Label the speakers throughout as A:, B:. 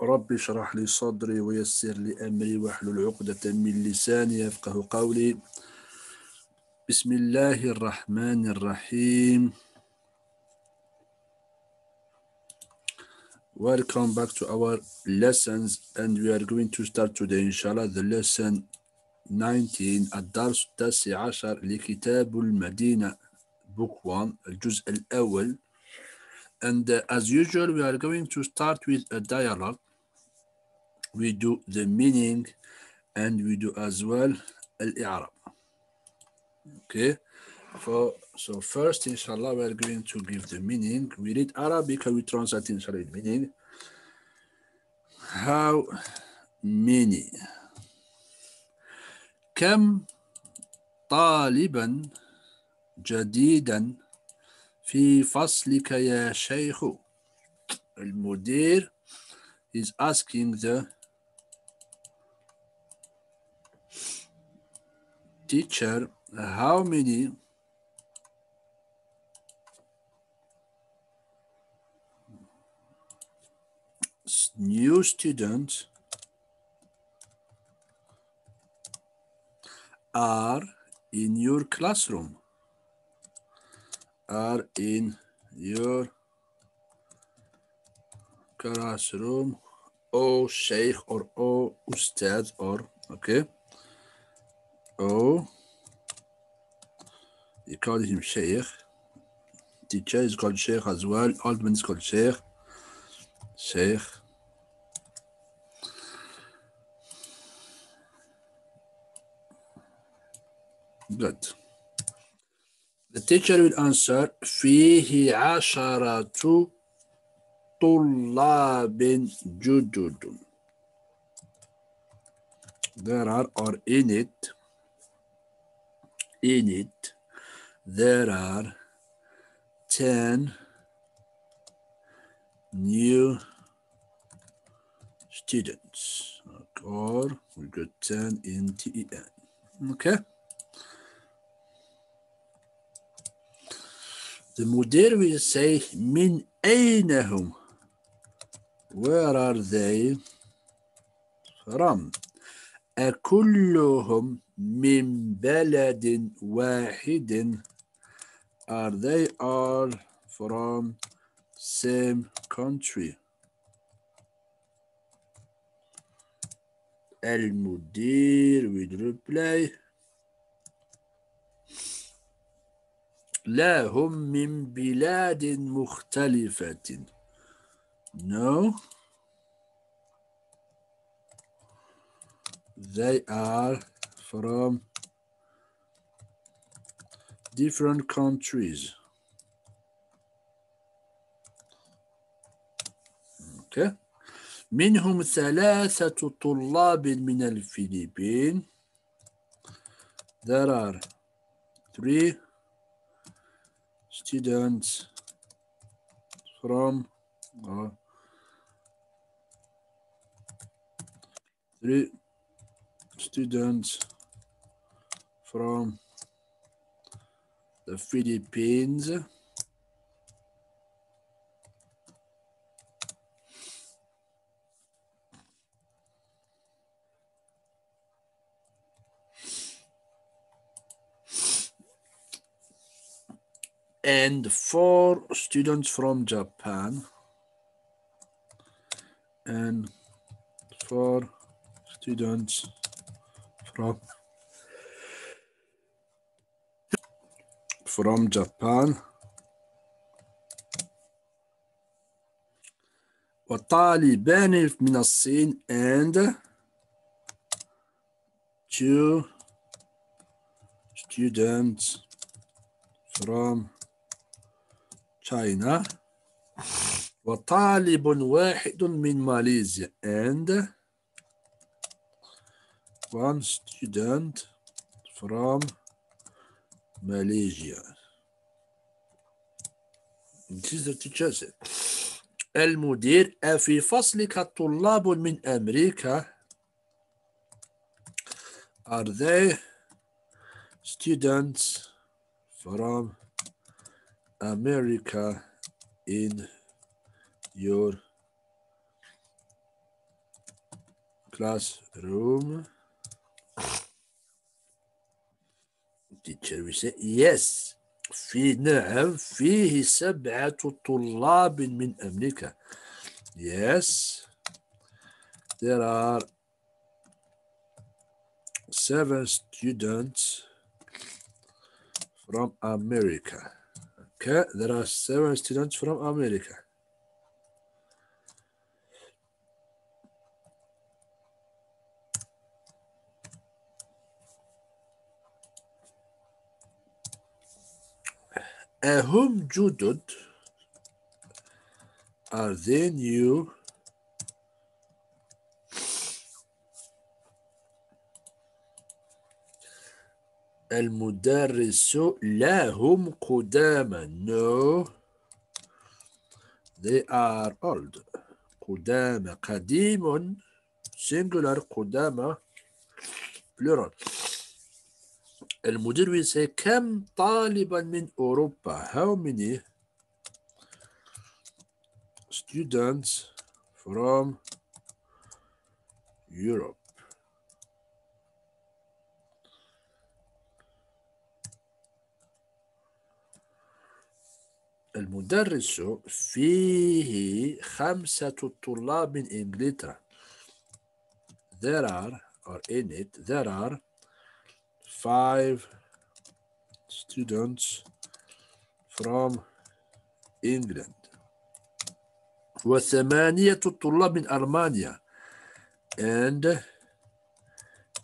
A: رب اشرح لي صدري ويسر لي أمري واحلل عقدة من لساني يفقه قولي بسم الله الرحمن الرحيم. Welcome back to our lessons and we are going to start today inshallah the lesson 19 الدرس التاسع عشر لكتاب المدينة book 1 الجزء الأول. And as usual we are going to start with a dialogue. We do the meaning and we do as well al-i'rab. Okay, so first inshallah we are going to give the meaning. We read Arabic and we translate inshallah the meaning. How many? كم طالبا جديدا في فصلك يا شيخ. المدير is asking the teacher how many new students are in your classroom. Are in your classroom. O Sheikh or O Ustad or okay. O you call him Sheikh. Teacher is called Sheikh as well. Old man is called Sheikh. Sheikh. Good. The teacher will answer فيه عشرة طلاب جدد. There are or in it there are 10 new students, or we got 10 in TEN. Okay. The mudir will say من أين هم? Where are they from? أكلهم من بلد واحد? Are they all from same country? المدير will reply لا هم من بلاد مختلفة. No, they are from different countries. Okay. منهم ثلاثة طلاب من الفلبين. There are 3 students from 3 students from the Philippines. And 4 students from Japan. And 4 students from Japan. وطالبان من الصين and 2 students from China. وطالب واحد من ماليزيا and 1 student from Malaysia. This is the teacher said. المدير أفي فصلك طلاب من أمريكا? Are they students from America in your classroom. Teacher will say yes. نعم فيه 7 طلاب من أمريكا. Yes, there are 7 students from America. Okay, there are 7 students from America. أهم جدد. Are they new? المدرس لا هم قدامى. No, they are old. قدامى قديم singular قدامى plural. المدير will say كم طالبا من أوروبا. How many students from Europe? المدرس فيه 5 طلاب من إنجلترا. There are, or in it, there are 5 students from England. و8 طلاب من ألمانيا. And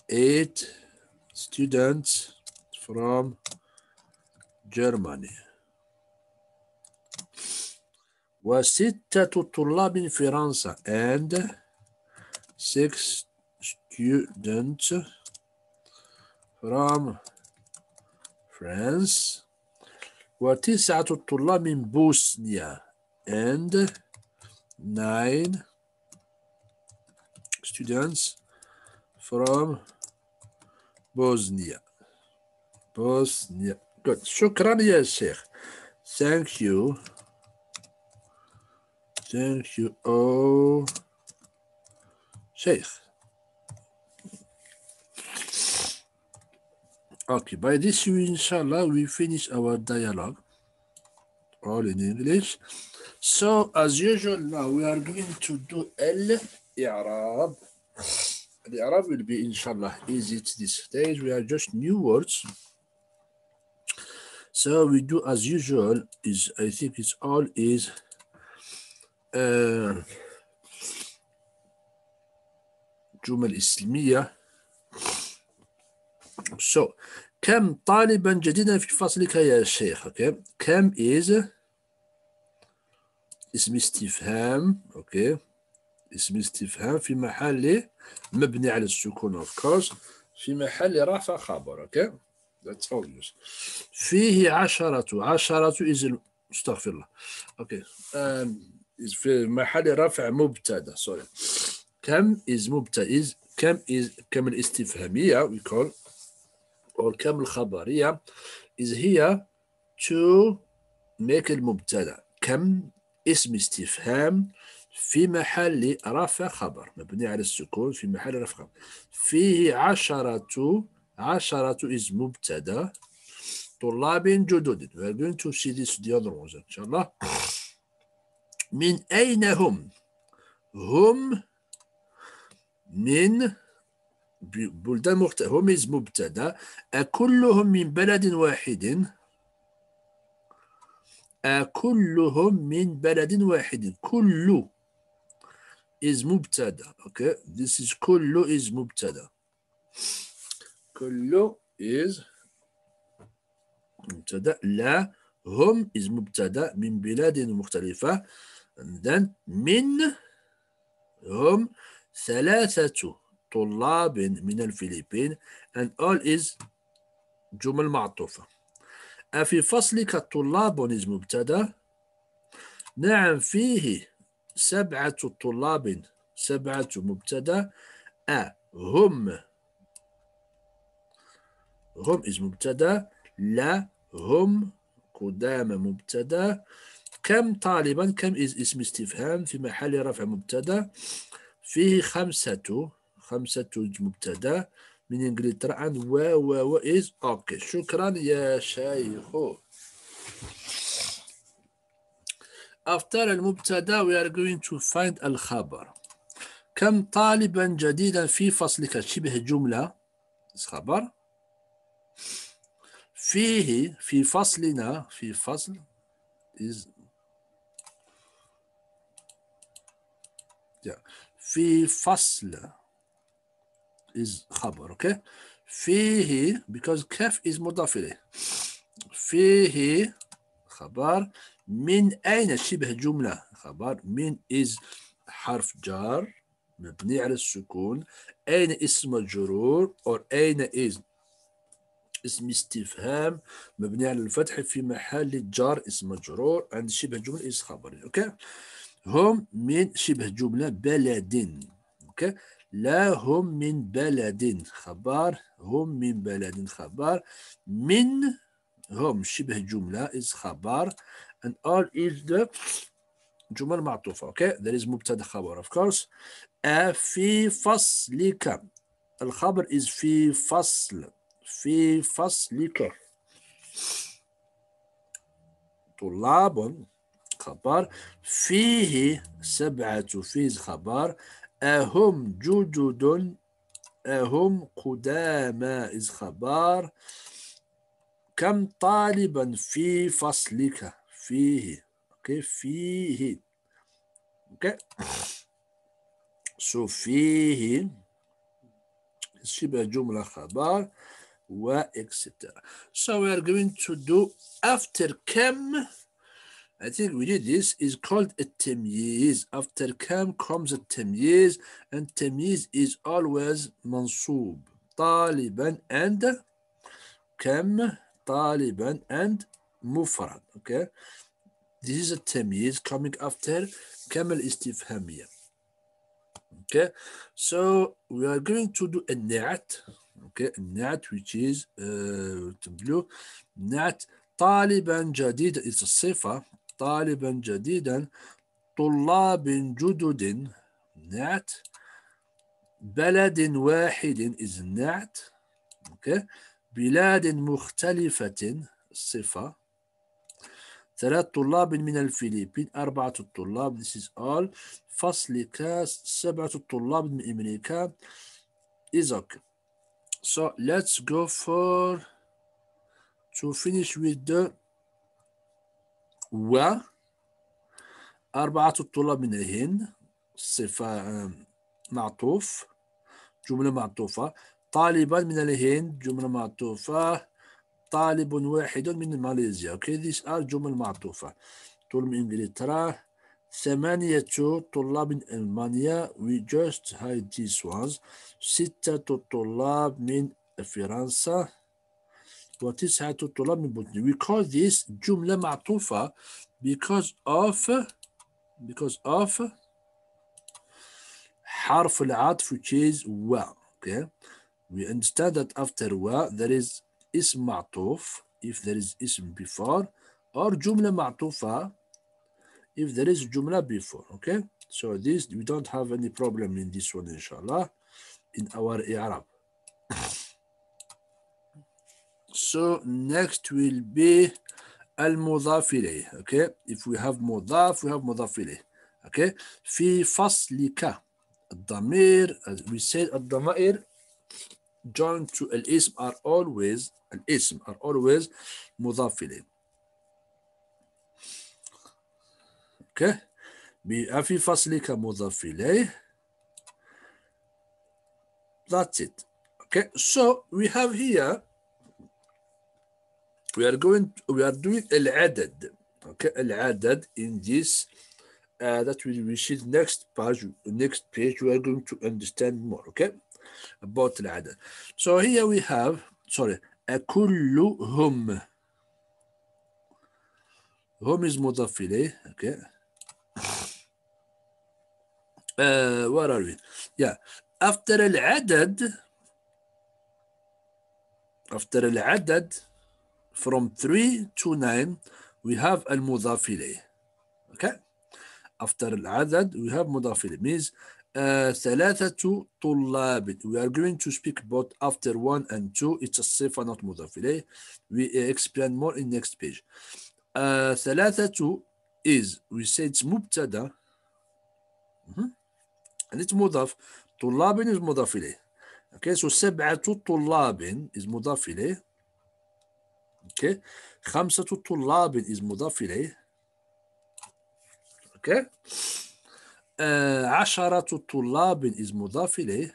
A: 8 students from Germany. و6 طلاب من فرنسا. And 6 students from France. و9 طلاب من بوسنيا. And 9 students from Bosnia. Good. شكرا يا شيخ. Thank you. Thank you. Oh, Sheikh. Okay, by this we inshallah we finish our dialogue all in English. So as usual now we are going to do al-i'rab. The-i'rab will be inshallah easy to this stage. We are just new words. So we do as usual is I think it's all is جمل اسمية. So كم طالبا جديدا في فصلك يا شيخ. Okay. كم is اسم استفهام. Okay. اسم استفهام في محل مبني على السكون of course في محل رفع خبر. Okay. That's obvious. فيه 10 is استغفر الله. Okay. في محل رفع مبتدا. Sorry. كم is مبتدا is كم is كم الاستفهامية we call or كم الخبرية is here to make المبتدا. كم اسم استفهام في محل رفع خبر مبني على السكون في محل رفع خبر. فيه 10 is مبتدا. طلاب جدد. We are going to see this the other ones إن شاء الله. من أين هم؟ هم من بلدان مختلفة. هم is مبتدا. أكلهم من بلد واحد؟ أكلهم من بلد واحد. كل is مبتدا. Okay, this is كل is مبتدا. كل is مبتدا. لا هم is مبتدا من بلاد مختلفة. And then من هم 3 طلاب من الفلبين. And all is جمل معطوفة. أفي فصلك طلاب is مبتدا. نعم فيه 7 طلاب. 7 مبتدا. هم is مبتدا. لا هم قدام مبتدا. كم طالبا كم is اسم استفهام في محل رفع مبتدا. فيه 5 5 مبتدأ من إنجلترا and و is okay. شكرا يا شيخ. After المبتدأ we are going to find الخبر. كم طالبا جديدا في فصلك؟ شبه جملة خبر. فيه في فصلنا في فصل is في فصل is خبر. okay. فيه because كاف is مضاف إليه. فيه خبر. من أين شبه جملة خبر. من is حرف جار مبني على السكون. أين اسم مجرور or أين is اسم استفهام مبني على الفتح في محل جار اسم مجرور عند شبه جملة is خبر. اوكي. هم من شبه جملة بلد. اوكي. لا هم من بلد خبر. هم من بلد خبر. من هم شبه جملة is خبر and all is the جمل معطوفة. اوكي. there is مبتدا خبر of course. في فصلك الخبر is في فصل. في فصلك طلاب خبر. فيه 7 فيه خبر. أهم جدد أهم قدامى is خبر. كم طالبا في فصلك فيه. اوكي. فيه اوكي. so فيه شبه جملة خبر و etc. So we are going to do after كم. I think we did this is called التمييز. After كم comes التمييز and تمييز is always منصوب. طالبا and كم طالبا and مفرد. Okay. This is التمييز coming after كم الاستفهامية. Okay. So we are going to do النعت. Okay. النعت which is blue. نعت طالبا جديدا is الصفة. طالبا جديدا. طلاب جدد نعت. بلد واحد is نعت. okay. بلاد مختلفة الصفة. 3 طلاب من الفلبين. 4 طلاب this is all. فصلك 7 طلاب من أمريكا is okay. So let's go for to finish with the و. 4 طلاب من الهند صفة معطوف جملة معطوفة. طالبا من الهند جملة معطوفة. طالب واحد من ماليزيا. اوكي. these are جمل معطوفة. طلاب من انجلترا. 8 طلاب من ألمانيا. we just hide these ones. 6 طلاب من فرنسا. و9 طلاب من بوتنيا. we call this جملة معطوفة because of حرف العطف which is و. okay. we understand that after و there is اسم معطوف if there is اسم before or جملة معطوفة if there is جملة before. okay. so this we don't have any problem in this one inshallah in our إعراب. so next will be المضاف إليه. okay. if we have مضاف we have مضاف إليه. okay. في فصلك الضمير as we said الضمائر joined to الاسم are always الاسم are always مضاف إليه. okay. في فصلك مضاف إليه. that's it. okay. so we have here we are doing العدد. okay. العدد in this that we see next page we are going to understand more. okay. about العدد. so here we have كلهم. هم is مضاف إليه. okay. where are we? yeah. after العدد from 3 to 9 we have المضاف إليه. okay. After العدد we have مضاف إليه means ثلاثة طلاب. We are going to speak about after 1 and 2. It's a صفة not مضاف إليه. We explain more in next page. ثلاثة is we say it's مبتدا and it's مضاف. طلاب is مضاف إليه. Okay, so سبعة طلاب is مضاف إليه. Okay, خمسة طلاب is مضاف إليه. Okay, عشرة طلاب is مضاف إليه.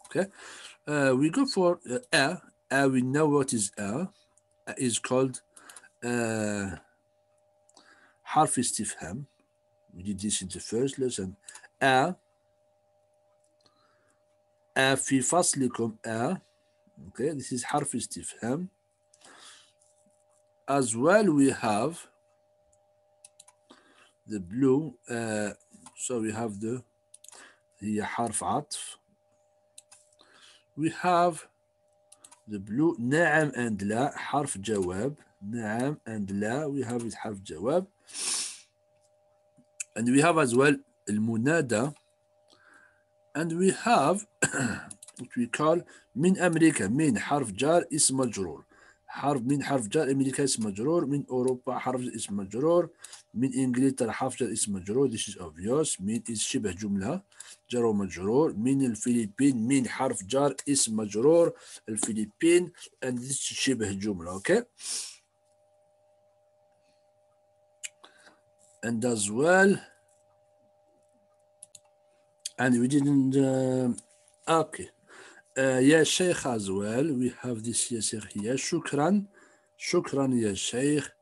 A: Okay, we go for a. We know what is a. Is called حرف استفهام. We did this in the first lesson. في فصلكم okay, this is حرف استفهام. As well we have the blue, so we have the هي حرف عطف. We have the blue نعم and لا حرف جواب. نعم and لا we have it حرف جواب. And we have as well المنادى. And we have what we call من أمريكا. من حرف جار اسم مجرور. من حرف جار أمريكا اسم مجرور. من أوروبا حرف اسم مجرور. من إنجلترا حرف جار اسم مجرور. This is obvious. من is شبه جملة جار ومجرور. من الفلبين من حرف جار اسم مجرور الفلبين and this is شبه جملة. Okay, and as well and we didn't okay, يا شيخ as well we have this يا شيخ here. شكرا شكرا يا شيخ.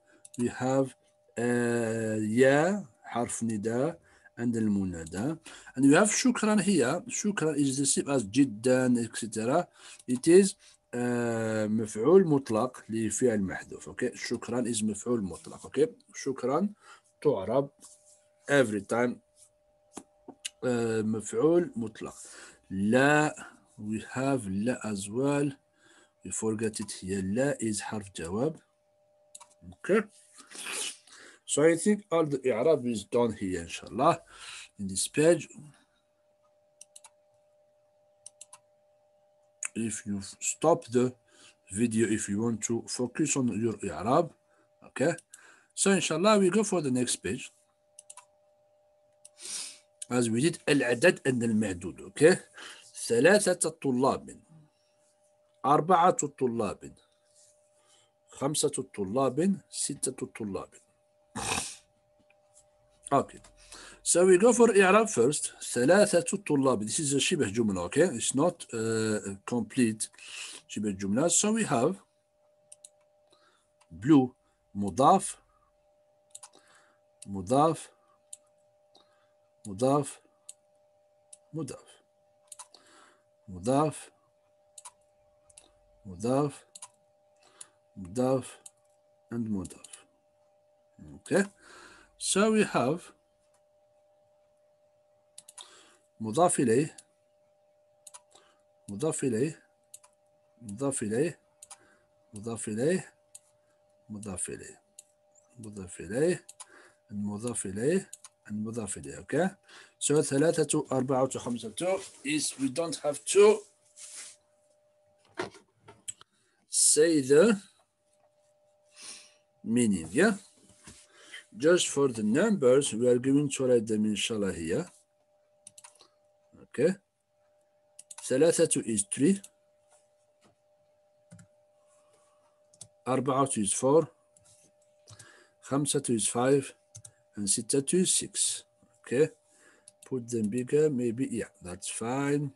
A: we have يا حرف نداء and المنادى. and we have شكرا here. شكرا is the same as جدا etc. it is مفعول مطلق لفعل محذوف. okay, شكرا is مفعول مطلق. okay, شكرا تعرب every time مفعول مطلق. لا we have لا as well. we forget it here. لا is حرف جواب. okay, so I think all the إعراب is done here inshallah in this page. If you stop the video if you want to focus on your إعراب. okay, so inshallah we go for the next page as we did العدد and المعدود. okay, ثلاثة طلاب. أربعة طلاب. خمسة طلاب. ستة طلاب. okay, so we go for إعراب first. ثلاثة طلاب. This is a شبه جملة. okay, it's not complete شبه جملة. so we have blue مضاف مضاف مضاف مضاف مضاف مضاف مضاف and مضاف. okay, so we have مضاف إليه مضاف إليه مضاف إليه مضاف إليه مضاف إليه مضاف إليه المضاف إليه المضاف إليه. okay, so ثلاثة أربعة خمسة is we don't have to say the meaning. yeah, just for the numbers we are going to write them inshallah here. okay, ثلاثة is 3. أربعة is 4. خمسة is 5 and ستة is 6. okay, put them bigger maybe. yeah, that's fine.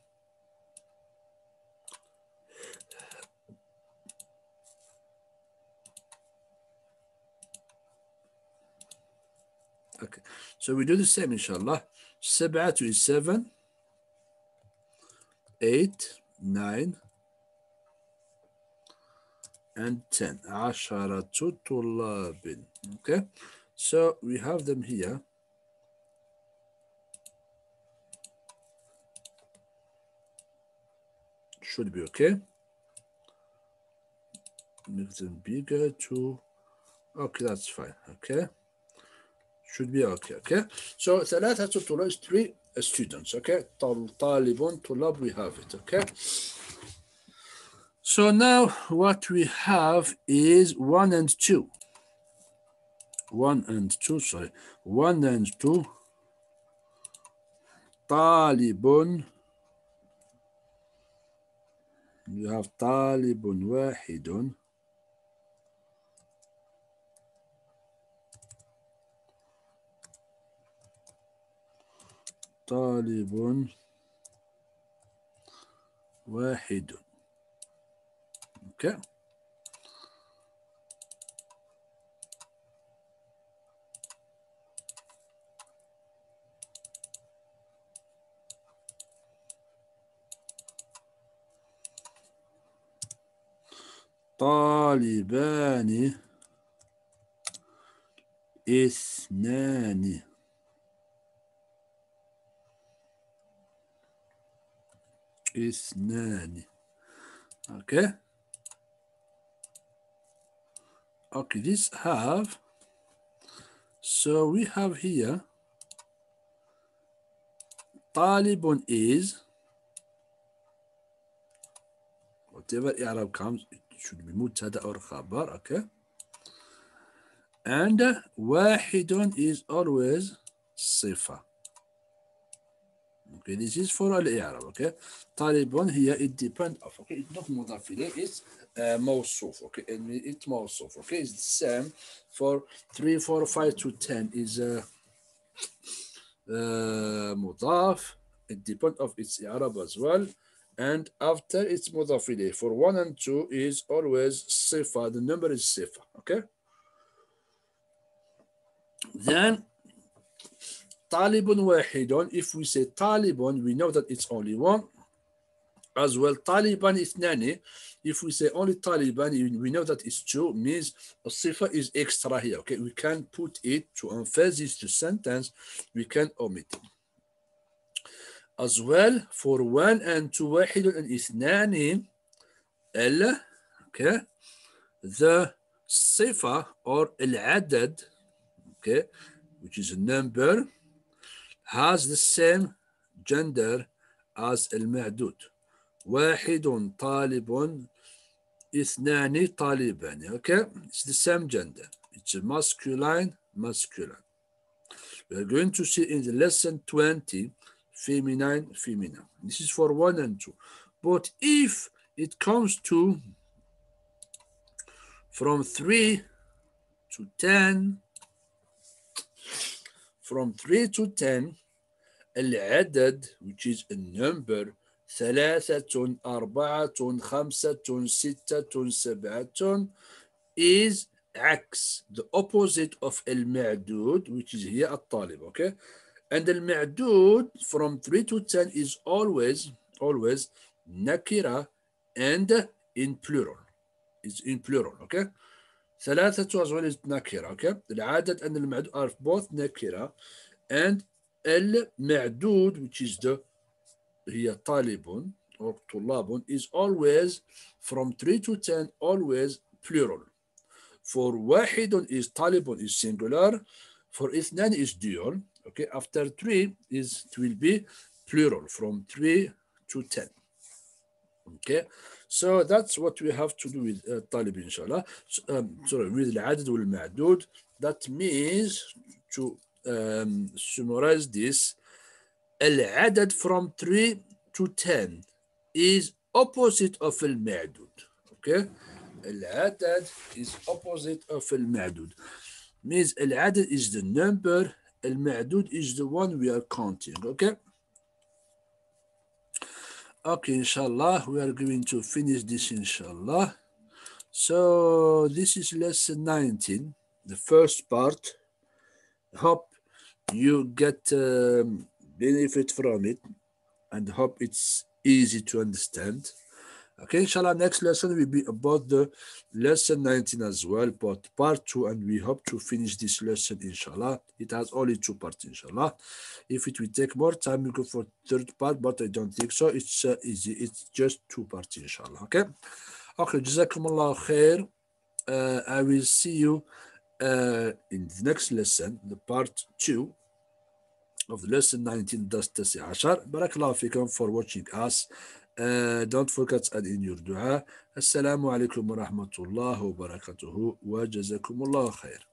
A: okay, so we do the same inshallah. سبعة is 7. 8 9 and 10. عشرة طلاب. okay, so we have them here. should be okay. Make them bigger too. okay, that's fine. okay, should be okay. Okay. So ثلاثة طلاب is 3 students. Okay. طالب طلاب, we have it. Okay. So now what we have is 1 and 2. 1 and 2, sorry. 1 and 2. طالب. You have طالب واحد. طالب واحد. Okay. طالبان اثنان. اثنان. Okay. Okay, this have, so we have here طالب is, whatever Arab comes, it should be مبتدا or خبر. Okay. And واحد is always صفة. Okay, this is for al-i'rab. Okay. طالب here, it depends of, okay, it's not مضاف إليه, it's موصوف. Okay, and it's موصوف. Okay, it's the same for 3, 4, 5 to 10 is مضاف. It depends of its i'rab as well. And after it's مضاف إليه. For 1 and 2 is always صفة. The number is صفة. Okay. Then طالب واحد, if we say طالب, we know that it's only one. As well, طالبان اثنان, if we say only طالبان, we know that it's two, means الصفة is extra here. Okay, we can put it to emphasize the sentence, we can omit it. As well, for 1 and 2, واحد اثنان, okay, the صفة or العدد, okay, which is a number, has the same gender as المعدود. واحد طالب اثنان طالبان. Okay, it's the same gender. It's a masculine. We are going to see in the lesson 20 feminine. This is for 1 and 2. But if it comes to from 3 to 10, from 3 to 10, العدد, which is a number, 3 4 5 6 7, is عكس, the opposite of المعدود, which is here الطالب. Okay, and المعدود from 3 to 10 is always nakira and in plural. It's in plural. Okay, ثلاثة as well is nakira. Okay, العدد and المعدود are both nakira, and المعدود, which is the هي طالب or طلاب, is always from 3 to 10 always plural. For واحد is طالب is singular. For اثنان is dual. Okay, after 3 is, it will be plural from 3 to 10. Okay, so that's what we have to do with طالب inshallah. Sorry, with العدد والمعدود. That means to summarize this, العدد from 3 to 10 is opposite of المعدود. Okay, العدد is opposite of المعدود. Means العدد is the number, المعدود is the one we are counting. Okay. Okay, inshallah, we are going to finish this, inshallah. So this is lesson 19, the first part. Hope you get benefit from it and hope it's easy to understand. Okay, inshallah, next lesson will be about the lesson 19 as well, but part 2, and we hope to finish this lesson, inshallah. It has only 2 parts, inshallah. If it will take more time, we go for third part, but I don't think so. It's easy. It's just 2 parts, inshallah. Okay. Okay, jazakumullah khair. I will see you In the next lesson, the part 2 of the lesson 19 درس 19. بارك الله فيكم for watching us. Don't forget to add in your dua. السلام عليكم ورحمة الله وبركاته وجزاكم الله خير.